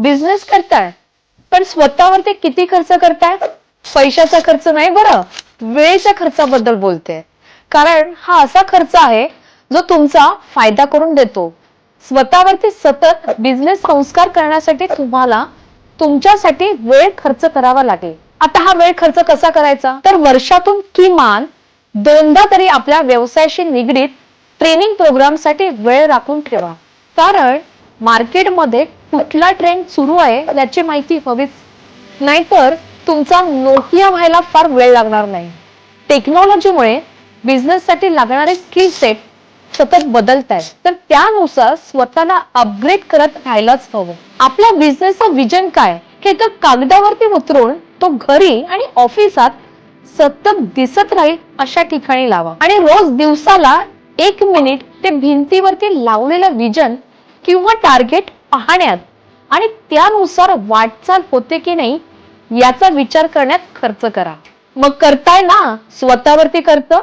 Business करताय पण स्वतःवरती किती खर्च करताय? पैशाचा खर्च नाही बरं, वेळेच्या खर्चाबद्दल बोलते. कारण हा असा खर्च आहे जो तुमचा फायदा करून देतो. स्वतःवरती सतत बिझनेस संस्कार करण्यासाठी तुम्हाला तुमच्यासाठी वेळ खर्च करावा लागेल. आता हा वेळ खर्च कसा करायचा? तर वर्षातून किमान 2दा तरी आपल्या व्यवसायाशी निगडीत ट्रेनिंग प्रोग्रामसाठी वेळ राखून ठेवा. कारण मार्केटमध्ये कुठला ट्रेंड सुरू आहे याची माहिती हवीच. नाहीतर तुमचा नोकिया व्हायला फार वेळ लागणार नाही. टेक्नॉलॉजीमुळे बिझनेससाठी लागणारे स्किल सेट सतत बदलत आहेत, तर त्यानुसार स्वतःला अपग्रेड करत राहायलाच हवं. आपल्या बिझनेसचं विजन काय हे तर कागदावरती उतरून तो घरी आणि ऑफिसात सतत दिसत राहील अशा ठिकाणी लावा. आणि रोज दिवसाला 1 मिनिट ते भिंतीवरती लावलेलं विजन किंवा टार्गेट पाहण्यात आणि त्यानुसार वाटचाल होते की नाही याचा विचार करण्यात खर्च करा. मग करताय ना? स्वतःवरती खर्च